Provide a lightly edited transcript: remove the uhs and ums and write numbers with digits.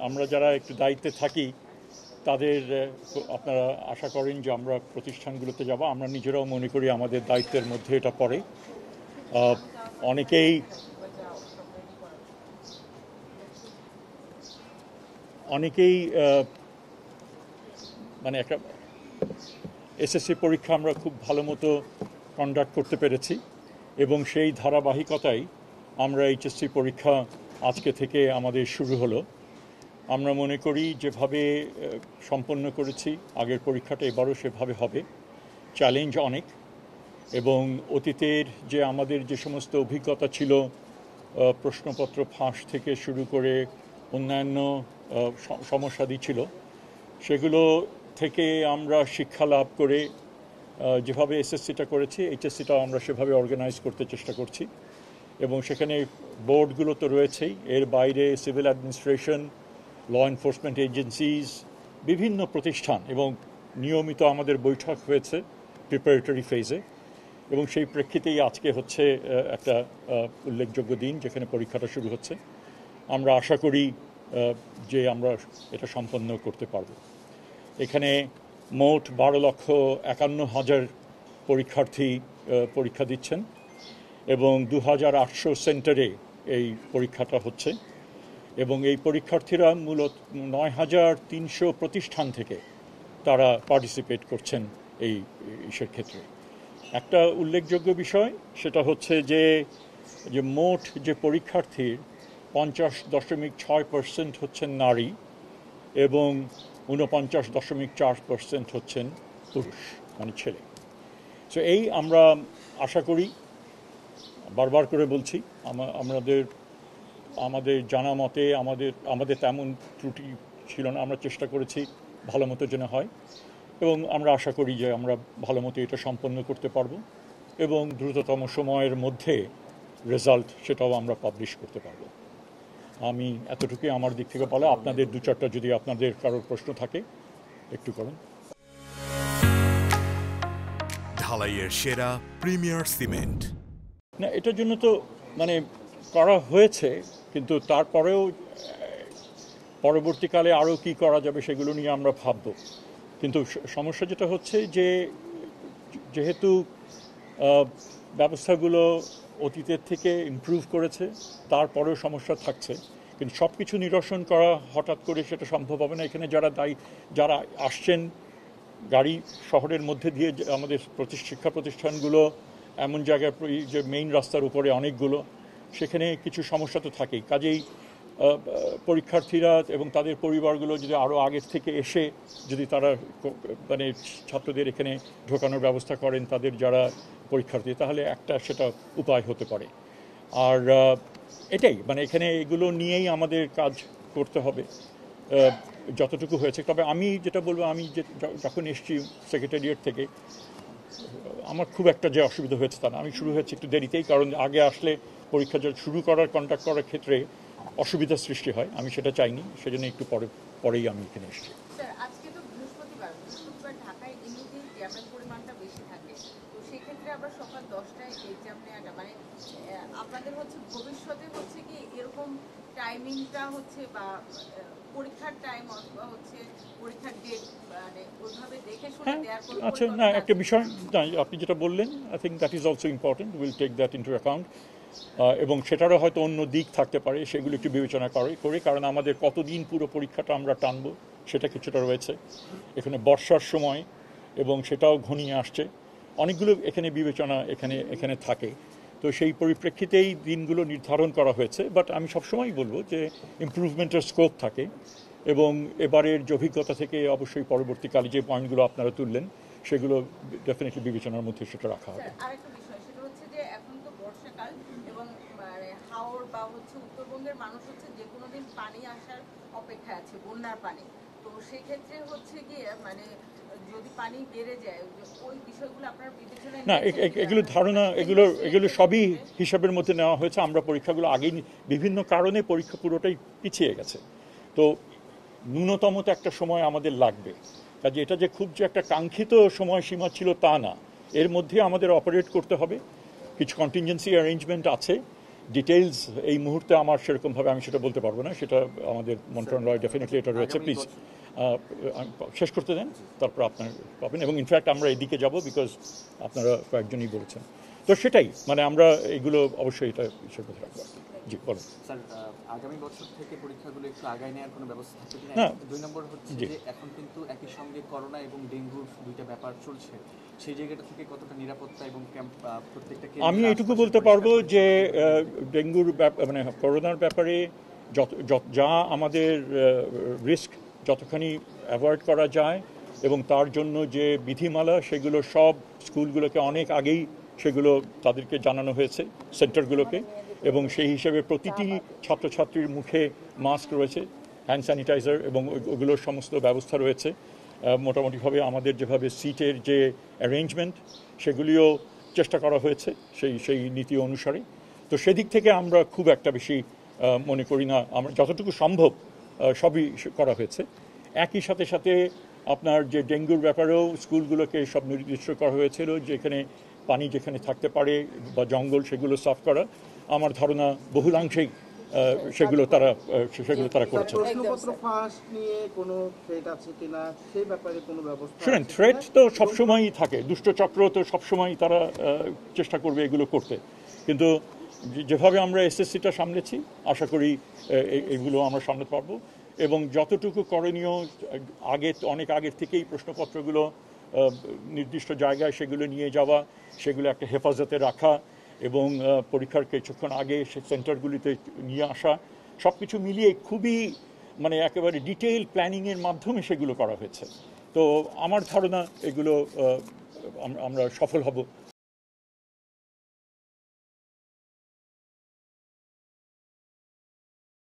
আমরা যারা একটু দায়িত্বে থাকি তাদের আপনারা আশা করেন যে আমরা প্রতিষ্ঠানগুলোতে যাব। আমরা নিজেরাও মনে করি আমাদের দায়িত্বের মধ্যে এটা পড়ে। অনেকেই মানে একটা এসএসসি পরীক্ষা আমরা খুব ভালো মতো কন্ডাক্ট করতে পেরেছি এবং সেই ধারাবাহিকতায় আমরা এইচএসসি পরীক্ষা আজকে থেকে আমাদের শুরু হলো। আমরা মনে করি যেভাবে সম্পন্ন করেছি আগের পরীক্ষাটা এবারও সেভাবে হবে। চ্যালেঞ্জ অনেক এবং অতীতের যে আমাদের যে সমস্ত অভিজ্ঞতা ছিল, প্রশ্নপত্র ফাঁস থেকে শুরু করে অন্যান্য সমস্যাদি ছিল, সেগুলো থেকে আমরা শিক্ষা লাভ করে যেভাবে এসএসসিটা করেছি এইচএসসিটাও আমরা সেভাবে অর্গানাইজ করতে চেষ্টা করছি এবং সেখানে বোর্ডগুলো তো রয়েছেই, এর বাইরে civil administration, law enforcement agencies, বিভিন্ন প্রতিষ্ঠান এবং নিয়মিত আমাদের বৈঠক হয়েছে প্রিপারেটরি ফেজে এবং সেই প্রেক্ষিতেই আজকে হচ্ছে একটা উল্লেখযোগ্য দিন যেখানে পরীক্ষাটা শুরু হচ্ছে। আমরা আশা করি যে আমরা এটা সম্পন্ন করতে পারব। এখানে মোট 12,51,000 পরীক্ষার্থী পরীক্ষা দিচ্ছেন এবং 2,800 সেন্টারে এই পরীক্ষাটা হচ্ছে এবং এই পরীক্ষার্থীরা মূলত 9,300 প্রতিষ্ঠান থেকে তারা পার্টিসিপেট করছেন এই ইসের ক্ষেত্রে। একটা উল্লেখযোগ্য বিষয় সেটা হচ্ছে যে মোট যে পরীক্ষার্থীর 50.6% হচ্ছেন নারী এবং 49.4% হচ্ছেন পুরুষ, মানে ছেলে। সো এই আমরা আশা করি, বারবার করে বলছি, আমাদের জানা মতে আমাদের তেমন ত্রুটি ছিল না। আমরা চেষ্টা করেছি ভালো মতো যেন হয় এবং আমরা আশা করি যে আমরা ভালো মতো এটা সম্পন্ন করতে পারবো এবং দ্রুততম সময়ের মধ্যে রেজাল্ট সেটাও আমরা পাবলিশ করতে পারবো। আমি এতটুকুই আমার দিক থেকে বলা। আপনাদের দু চারটা যদি আপনাদের কারোর প্রশ্ন থাকে একটু করেন। ঢালাইয়ের সেরা প্রিমিয়ার সিমেন্ট না, এটার জন্য তো মানে করা হয়েছে, কিন্তু তারপরেও পরবর্তীকালে আরও কি করা যাবে সেগুলো নিয়ে আমরা ভাবব। কিন্তু সমস্যা যেটা হচ্ছে যে যেহেতু ব্যবস্থাগুলো অতীতের থেকে ইমপ্রুভ করেছে, তারপরেও সমস্যা থাকছে, কিন্তু সব কিছু নিরসন করা হঠাৎ করে সেটা সম্ভব হবে না। এখানে যারা আসছেন গাড়ি শহরের মধ্যে দিয়ে, আমাদের শিক্ষা প্রতিষ্ঠানগুলো এমন জায়গায় যে মেইন রাস্তার উপরে অনেকগুলো, সেখানে কিছু সমস্যা তো থাকেই। কাজেই পরীক্ষার্থীরা এবং তাদের পরিবারগুলো যদি আরও আগের থেকে এসে যদি তারা মানে ছাত্রদের এখানে ঢোকানোর ব্যবস্থা করেন, তাদের যারা পরীক্ষার্থী, তাহলে একটা সেটা উপায় হতে পারে। আর এটাই মানে এখানে এগুলো নিয়েই আমাদের কাজ করতে হবে যতটুকু হয়েছে। তবে আমি যেটা বলবো, আমি যখন এসেছি সেক্রেটারিয়েট থেকে, আমার খুব একটা যে অসুবিধা হয়েছে তা না। আমি শুরু হয়েছে একটু দেরিতেই, কারণ আগে আসলে পরীক্ষা শুরু করার কন্ডাক্ট করার ক্ষেত্রে অসুবিধার সৃষ্টি হয়, আমি সেটা চাইনি, সেজন্য একটু পরেই আমি এখানে এসেছি। আজকে তো বৃহস্পতিবার ঢাকায় এমনিতেই জ্যামের পরিমাণটা বেশি থাকে, তো সেই ক্ষেত্রে আবার সকাল 10টায় এক্সাম নেওয়াটা মানে আপনাদের হচ্ছে ভবিষ্যতে হচ্ছে কি এরকম টাইমিংটা হচ্ছে বা পরীক্ষার টাইম অথবা হচ্ছে পরীক্ষার ডেট মানে ওইভাবে দেখে শুনে দেওয়ার কোনো আচ্ছা, না একটা বিষয় আপনি যেটা বললেন, I think that is also important, will take that into account এবং সেটারও হয়তো অন্য দিক থাকতে পারে, সেগুলো একটু বিবেচনা করে, কারণ আমাদের কতদিন পুরো পরীক্ষাটা আমরা টানবো সেটা কিছুটা রয়েছে এখানে, বর্ষার সময় এবং সেটাও ঘনিয়ে আসছে, অনেকগুলো এখানে বিবেচনা এখানে থাকে। তো সেই পরিপ্রেক্ষিতেই দিনগুলো নির্ধারণ করা হয়েছে। বাট আমি সবসময়ই বলবো যে ইমপ্রুভমেন্টের স্কোপ থাকে এবং এবারের যে অভিজ্ঞতা থেকে অবশ্যই পরবর্তীকালে যে পয়েন্টগুলো আপনারা তুললেন সেগুলো ডেফিনেটলি বিবেচনার মধ্যে সেটা রাখা হবে। আরেকটা বিষয় সেটা হচ্ছে যে এখন তো বর্ষাকাল এবং হাওড় বা হচ্ছে উত্তরবঙ্গের মানুষ হচ্ছে যে কোনো দিন পানি আসার অপেক্ষায় আছে, বন্যার পানি। তো সেই ক্ষেত্রে হচ্ছে গিয়ে মানে যদি পানি বেড়ে যায় ওই বিষয়গুলো আপনার বিবেচনায় না, এগুলো ধারণা, এগুলো সবই হিসাবের মধ্যে নেওয়া হয়েছে। আমরা পরীক্ষাগুলো আগেই বিভিন্ন কারণে পরীক্ষা পুরোটাই পিছিয়ে গেছে, তো ন্যূনতম তো একটা সময় আমাদের লাগবে। কাজে এটা যে খুব যে একটা কাঙ্ক্ষিত সময়সীমা ছিল তা না, এর মধ্যে আমাদের অপারেট করতে হবে। কিছু কন্টিনজেন্সি অ্যারেঞ্জমেন্ট আছে ডিটেইলস এই মুহূর্তে আমার সেরকমভাবে আমি সেটা বলতে পারবো না, সেটা আমাদের মন্ত্রণালয় ডেফিনেটলি এটা রয়েছে। প্লিজ শেষ করতে দেন, তারপর আপনার পাবেন। এবং ইনফ্যাক্ট আমরা এদিকে যাব, বিকজ আপনারা কয়েকজনই বলেছেন। তো সেটাই, মানে আমরা এগুলো অবশ্যই এটা হিসেবে কথা রাখবো। জি বলেন স্যার, আগামী বছর থেকে পরীক্ষাগুলো একটু আগায় নেওয়ার কোনো ব্যবস্থা থাকবে কিনা? হ্যাঁ। 2 নম্বর হচ্ছে জি। যে এখন কিন্তু একই সঙ্গে করোনা এবং ডেঙ্গুর দুইটা ব্যাপার চলছে, সেই জায়গাটা থেকে কতটা নিরাপত্তা এবং ক্যাম্প প্রত্যেকটা কেন্দ্রে আমি এটুকু আশপাশে বলতে পরিষ্কার পারবো পরিচ্ছন্ন যে থাকবে? ডেঙ্গুর মানে করোনার ব্যাপারে যা আমাদের রিস্ক যতখানি অ্যাভয়েড করা যায় এবং তার জন্য যে বিধিমালা সেগুলো সব স্কুলগুলোকে অনেক আগেই সেগুলো তাদেরকে জানানো হয়েছে, সেন্টারগুলোকে, এবং সেই হিসেবে প্রতিটি ছাত্রছাত্রীর মুখে মাস্ক রয়েছে, হ্যান্ড স্যানিটাইজার, এবং ওগুলোর সমস্ত ব্যবস্থা রয়েছে। মোটামুটিভাবে আমাদের যেভাবে সিটের যে অ্যারেঞ্জমেন্ট সেগুলিও চেষ্টা করা হয়েছে সেই নীতি অনুসারে। তো সেদিক থেকে আমরা খুব একটা বেশি মনে করি না, আমরা যতটুকু সম্ভব সবই করা হয়েছে। একই সাথে সাথে আপনার যে ডেঙ্গুর ব্যাপারেও স্কুলগুলোকে সব নির্দিষ্ট করা হয়েছিল, যেখানে পানি যেখানে থাকতে পারে বা জঙ্গল সেগুলো সাফ করা। আমার ধারণা বহুলাংশেই সেগুলো তারা করেছে। প্রশ্নপত্র ফাঁস নিয়ে কোনো থ্রেট আছে কিনা সেই ব্যাপারে কোনো ব্যবস্থা শুনেন, আছে থ্রেট কিনা? তো সবসময়ই থাকে, দুষ্টচক্র তো সবসময়ই তারা চেষ্টা করবে এগুলো করতে, কিন্তু যেভাবে আমরা এসএসসিটা সামলেছি আশা করি এগুলো আমরা সামলাতে পারবো। এবং যতটুকু করণীয় অনেক আগের থেকেই প্রশ্নপত্রগুলো নির্দিষ্ট জায়গায় সেগুলো নিয়ে যাওয়া, সেগুলো একটা হেফাজতে রাখা এবং পরীক্ষার কিছুক্ষণ আগে সে সেন্টারগুলিতে নিয়ে আসা, সব কিছু মিলিয়ে খুবই মানে একেবারে ডিটেইল প্ল্যানিংয়ের মাধ্যমে সেগুলো করা হয়েছে। তো আমার ধারণা এগুলো আমরা সফল হব